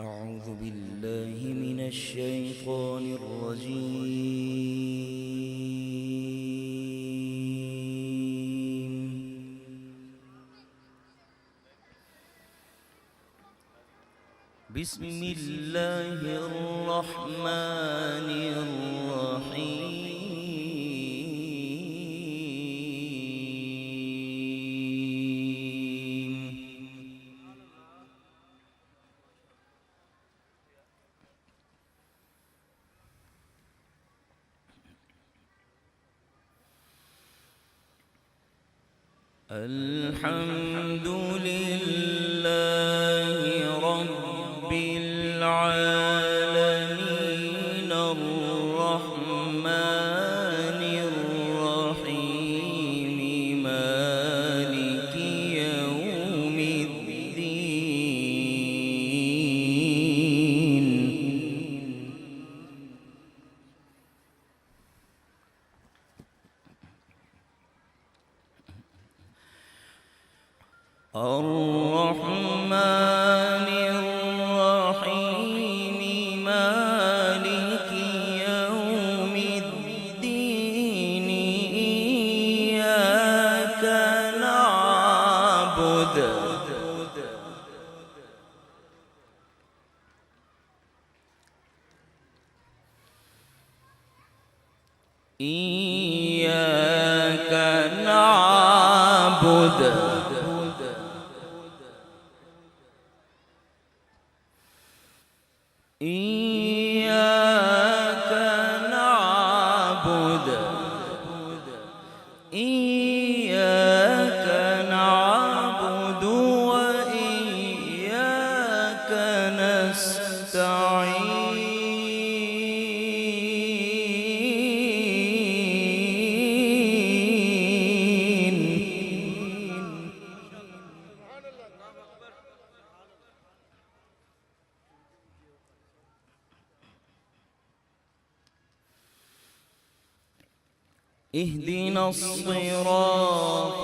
أعوذ بالله من الشيطان الرجيم. بسم الله الرحمن الرحيم. الحمد لله رب العالمين الرحمن الرحيم مالك يوم الدين. الرحمن الرحيم مالك يوم الدين. إياك نعبد إياك نعبد إياك نعبد إياك نعبد وإياك نستعين. اهدنا الصراط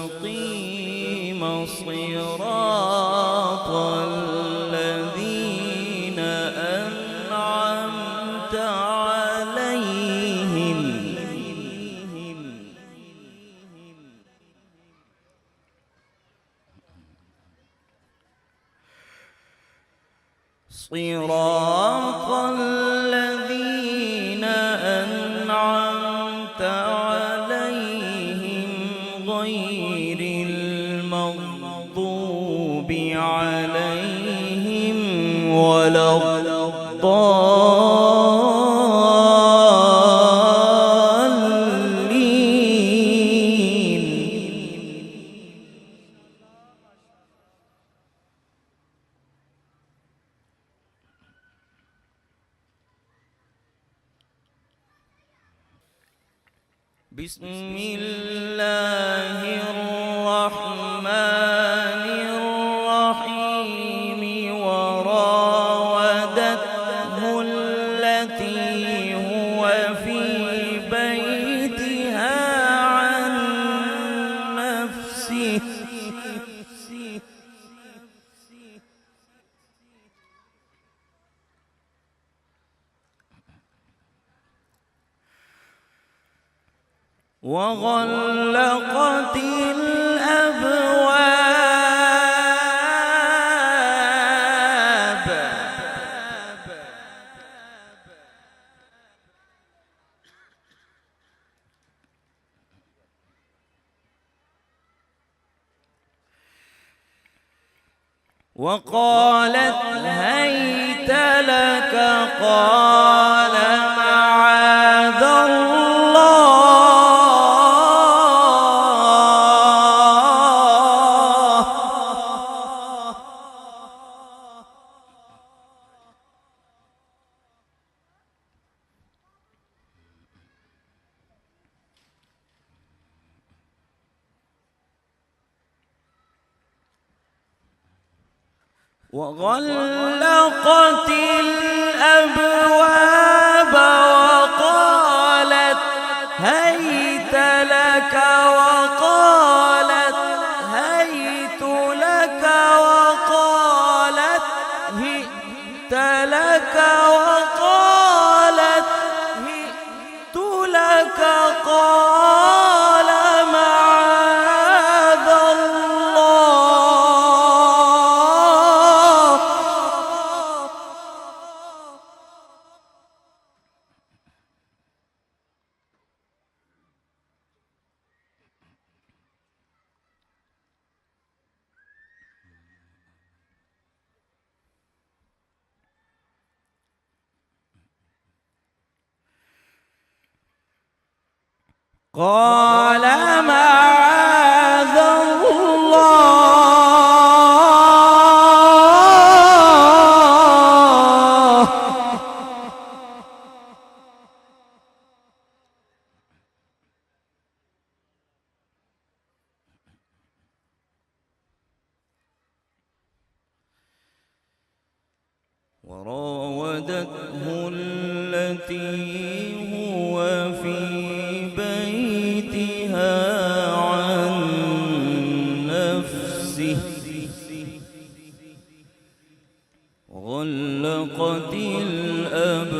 المستقيم صراط الذين أنعمت عليهم صراط الذين أنعمت عليهم غير المغضوب عليهم ولا الضالين. بسم الله الرحمن الرحيم. وراودته التي هو في بيتها عن نفسه وغلقت الأبواب وقالت هيت لك قال معاذ الله وغلقت الأبواب وقالت هيت لك وقالت هيت لك وقالت قال معاذ الله. وراودته التي هو في بيتها عن نفسه وغلقت الأبواب.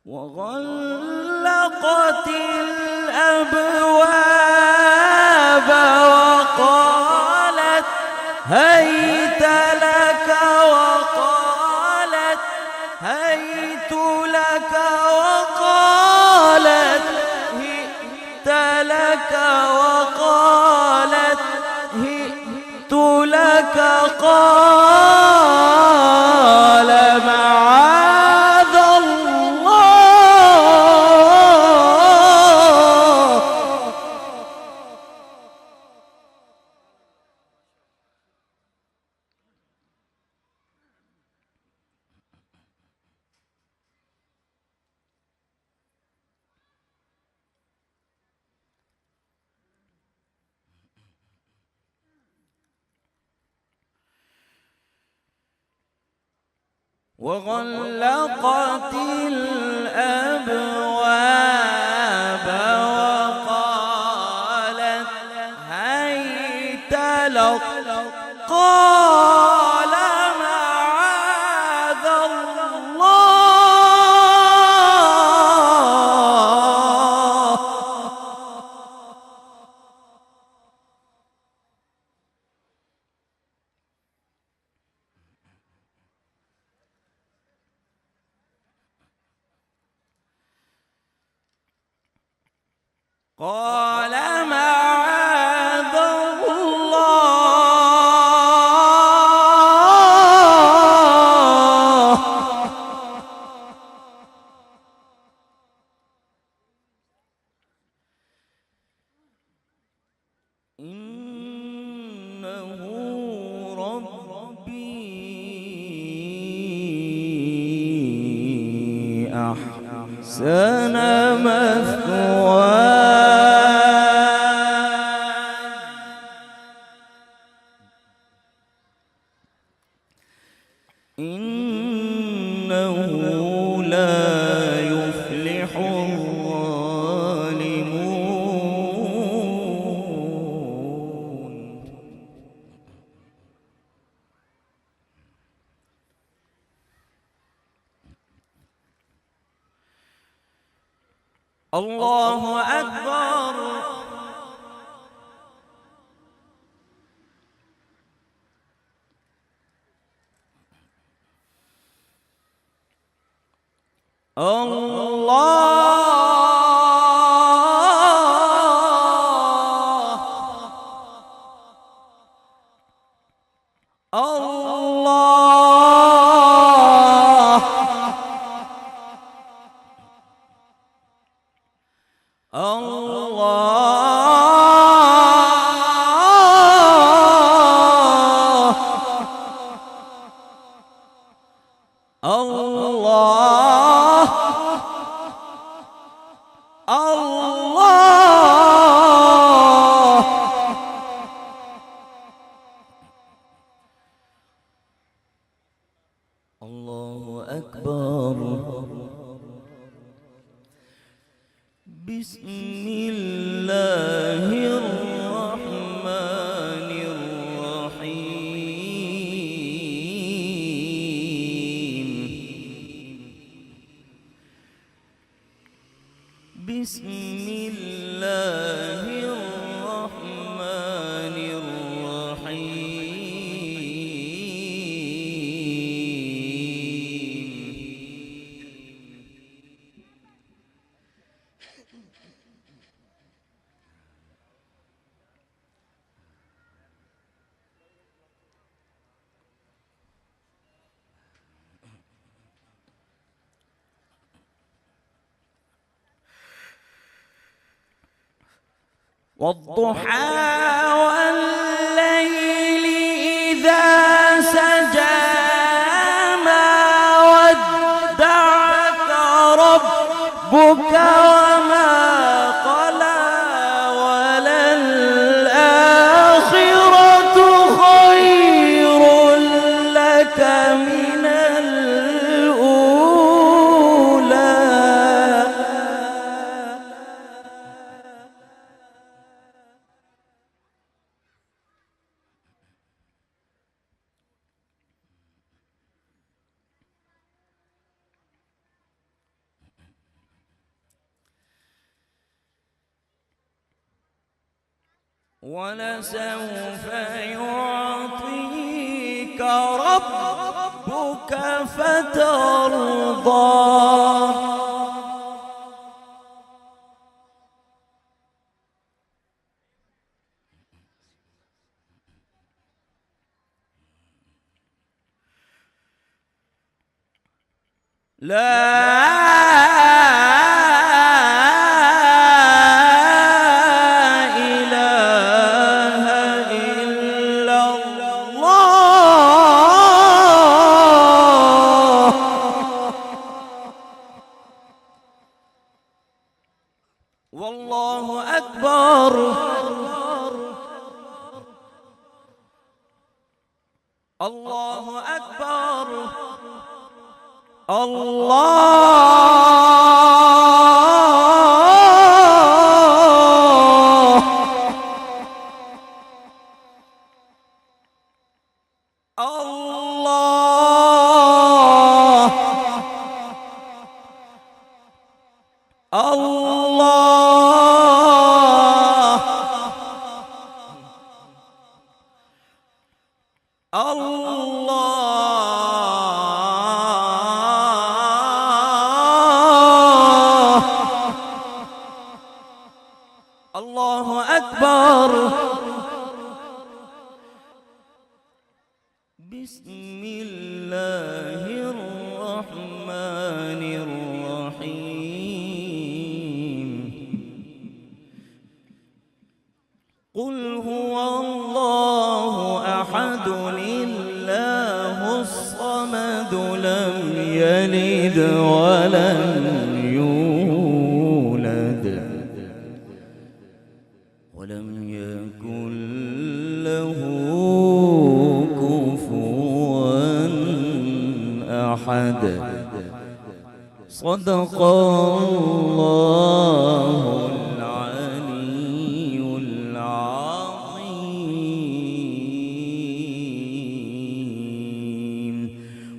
وغلقت الأبواب وقالت هيت لك وقالت هيت لك وقالت هئت لك وقالت هئت لك. قال معاذ الله. وغلقت الأبواب وقالت هيت لك. قال معاذ الله. قال معاذ الله. إنه ربي أحسن مثواي. إنه لا يفلح الظالمون. الله أكبر. الله أكبر. بسم الله الرحمن الرحيم. بسم الله الرحمن الرحيم. والضحى والليل إذا سجى ما ودعك ربك وما قلى وللآخرة خير لك من الأولى. ولسوف يعطيك ربك فترضى. لا والله أكبر. الله أكبر. الله أكبر. بسم الله الرحمن الرحيم. قل هو الله أحد الله الصمد لم يلد ولم يولد ولم يكن له كفوا أحد. صدق الله العلي العظيم.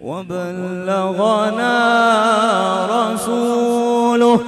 وبلغنا رسوله